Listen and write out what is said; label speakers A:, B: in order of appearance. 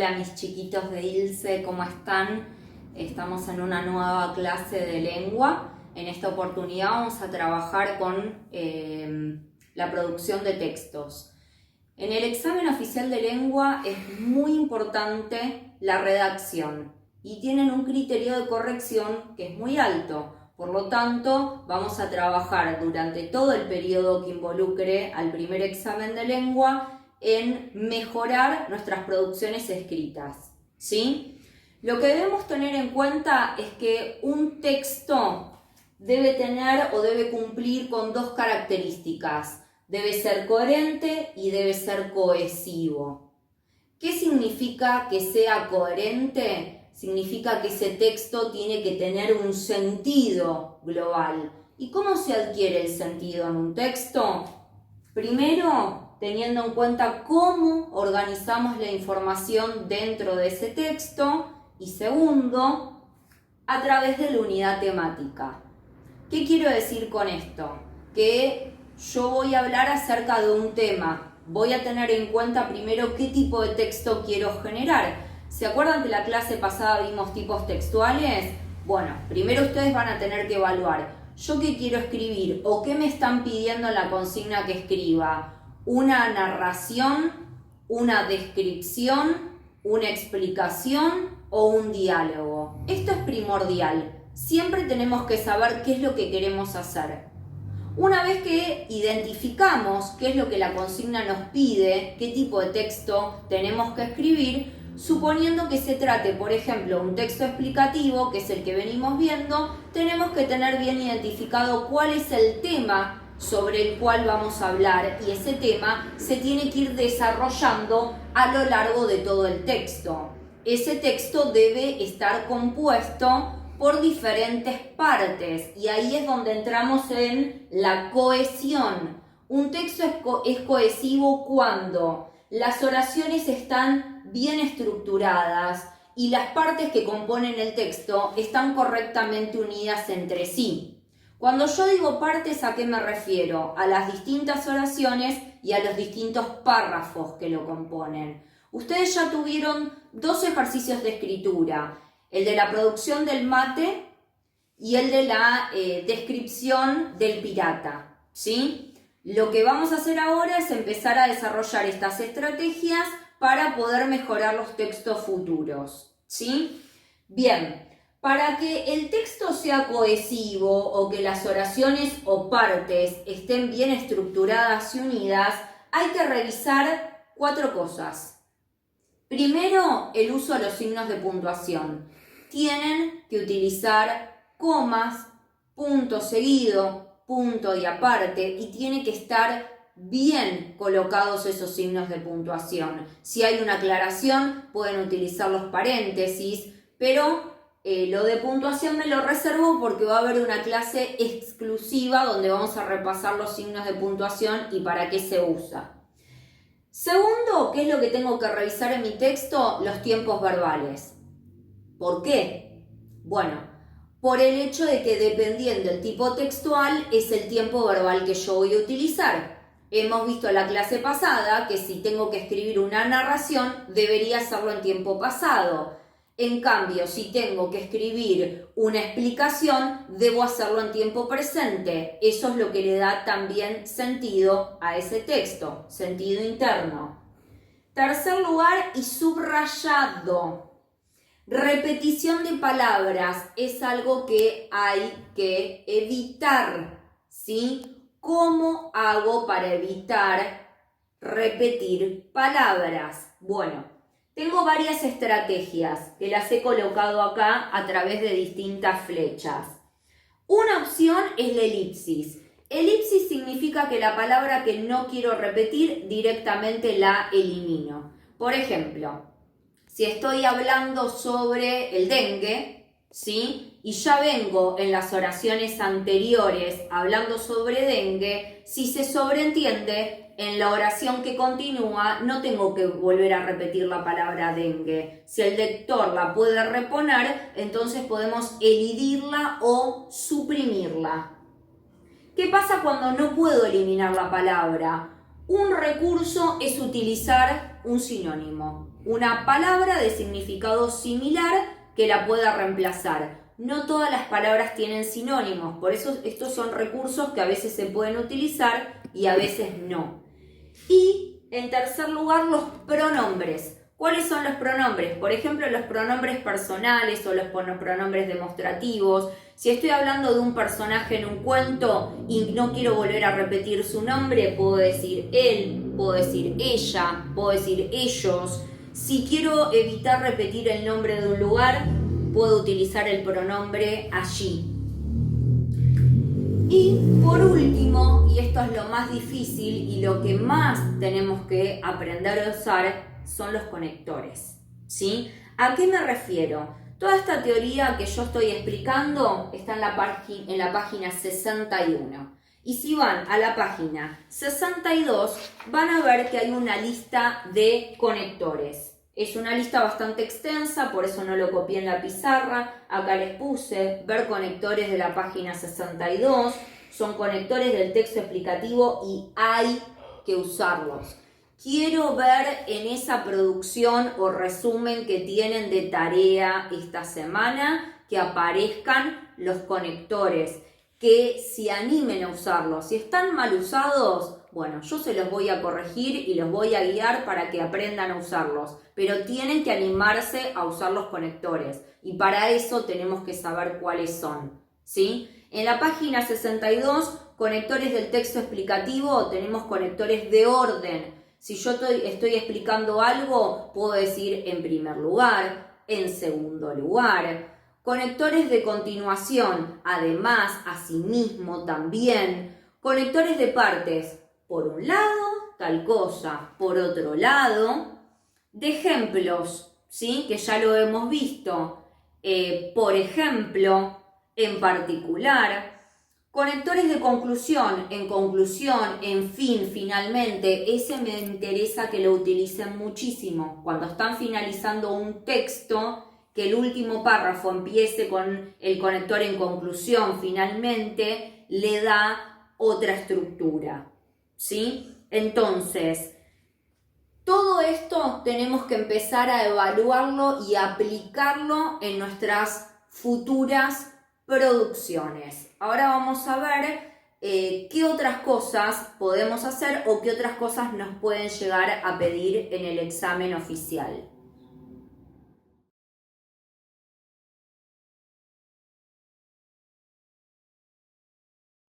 A: Hola mis chiquitos de ILSE, ¿cómo están? Estamos en una nueva clase de lengua. En esta oportunidad vamos a trabajar con la producción de textos. En el examen oficial de lengua es muy importante la redacción y tienen un criterio de corrección que es muy alto. Por lo tanto, vamos a trabajar durante todo el periodo que involucre al primer examen de lengua en mejorar nuestras producciones escritas, ¿sí? Lo que debemos tener en cuenta es que un texto debe tener o debe cumplir con dos características. Debe ser coherente y debe ser cohesivo. ¿Qué significa que sea coherente? Significa que ese texto tiene que tener un sentido global. ¿Y cómo se adquiere el sentido en un texto? Primero, teniendo en cuenta cómo organizamos la información dentro de ese texto. Y segundo, a través de la unidad temática. ¿Qué quiero decir con esto? Que yo voy a hablar acerca de un tema. Voy a tener en cuenta primero qué tipo de texto quiero generar. ¿Se acuerdan que la clase pasada vimos tipos textuales? Bueno, primero ustedes van a tener que evaluar. ¿Yo qué quiero escribir? ¿O qué me están pidiendo en la consigna que escriba? ¿Una narración? ¿Una descripción? ¿Una explicación? ¿O un diálogo? Esto es primordial. Siempre tenemos que saber qué es lo que queremos hacer. Una vez que identificamos qué es lo que la consigna nos pide, qué tipo de texto tenemos que escribir, suponiendo que se trate, por ejemplo, un texto explicativo, que es el que venimos viendo, tenemos que tener bien identificado cuál es el tema sobre el cual vamos a hablar, y ese tema se tiene que ir desarrollando a lo largo de todo el texto. Ese texto debe estar compuesto por diferentes partes, y ahí es donde entramos en la cohesión. Un texto es cohesivo cuando las oraciones están bien estructuradas y las partes que componen el texto están correctamente unidas entre sí. Cuando yo digo partes, ¿a qué me refiero? A las distintas oraciones y a los distintos párrafos que lo componen. Ustedes ya tuvieron dos ejercicios de escritura, el de la producción del mate y el de la descripción del pirata, ¿sí? Lo que vamos a hacer ahora es empezar a desarrollar estas estrategias para poder mejorar los textos futuros, ¿sí? Bien, para que el texto sea cohesivo o que las oraciones o partes estén bien estructuradas y unidas, hay que revisar 4 cosas. Primero, el uso de los signos de puntuación. Tienen que utilizar comas, punto seguido, punto y aparte, y tiene que estar bien colocados esos signos de puntuación. Si hay una aclaración, pueden utilizar los paréntesis, pero lo de puntuación me lo reservo porque va a haber una clase exclusiva donde vamos a repasar los signos de puntuación y para qué se usa. Segundo, ¿qué es lo que tengo que revisar en mi texto? Los tiempos verbales. ¿Por qué? Bueno, por el hecho de que dependiendo del tipo textual es el tiempo verbal que yo voy a utilizar. Hemos visto en la clase pasada que si tengo que escribir una narración, debería hacerlo en tiempo pasado. En cambio, si tengo que escribir una explicación, debo hacerlo en tiempo presente. Eso es lo que le da también sentido a ese texto, sentido interno. Tercer lugar, y subrayado. Repetición de palabras es algo que hay que evitar, ¿sí? ¿Cómo hago para evitar repetir palabras? Bueno, tengo varias estrategias que las he colocado acá a través de distintas flechas. Una opción es la elipsis. Elipsis significa que la palabra que no quiero repetir directamente la elimino. Por ejemplo, si estoy hablando sobre el dengue, ¿sí? Y ya vengo en las oraciones anteriores hablando sobre dengue, si se sobreentiende, en la oración que continúa no tengo que volver a repetir la palabra dengue. Si el lector la puede reponer, entonces podemos elidirla o suprimirla. ¿Qué pasa cuando no puedo eliminar la palabra? Un recurso es utilizar un sinónimo, una palabra de significado similar que la pueda reemplazar. No todas las palabras tienen sinónimos, por eso estos son recursos que a veces se pueden utilizar y a veces no. Y en tercer lugar, los pronombres. ¿Cuáles son los pronombres? Por ejemplo, los pronombres personales o los pronombres demostrativos. Si estoy hablando de un personaje en un cuento y no quiero volver a repetir su nombre, puedo decir él, puedo decir ella, puedo decir ellos. Si quiero evitar repetir el nombre de un lugar, puedo utilizar el pronombre allí. Y por último, y esto es lo más difícil y lo que más tenemos que aprender a usar, son los conectores, ¿sí? ¿A qué me refiero? Toda esta teoría que yo estoy explicando está en la página 61. Y si van a la página 62, van a ver que hay una lista de conectores. Es una lista bastante extensa, por eso no lo copié en la pizarra. Acá les puse ver conectores de la página 62. Son conectores del texto explicativo y hay que usarlos. Quiero ver en esa producción o resumen que tienen de tarea esta semana que aparezcan los conectores, que se animen a usarlos. Si están mal usados, bueno, yo se los voy a corregir y los voy a guiar para que aprendan a usarlos, pero tienen que animarse a usar los conectores y para eso tenemos que saber cuáles son, ¿sí? En la página 62, conectores del texto explicativo, tenemos conectores de orden. Si yo estoy explicando algo, puedo decir en primer lugar, en segundo lugar. Conectores de continuación, además, asimismo, también. Conectores de partes, por un lado, tal cosa, por otro lado. De ejemplos, ¿sí? Que ya lo hemos visto. Por ejemplo, en particular. Conectores de conclusión, en fin, finalmente. Ese me interesa que lo utilicen muchísimo. Cuando están finalizando un texto, que el último párrafo empiece con el conector en conclusión, finalmente, le da otra estructura, ¿sí? Entonces, todo esto tenemos que empezar a evaluarlo y aplicarlo en nuestras futuras producciones. Ahora vamos a ver qué otras cosas podemos hacer o qué otras cosas nos pueden llegar a pedir en el examen oficial.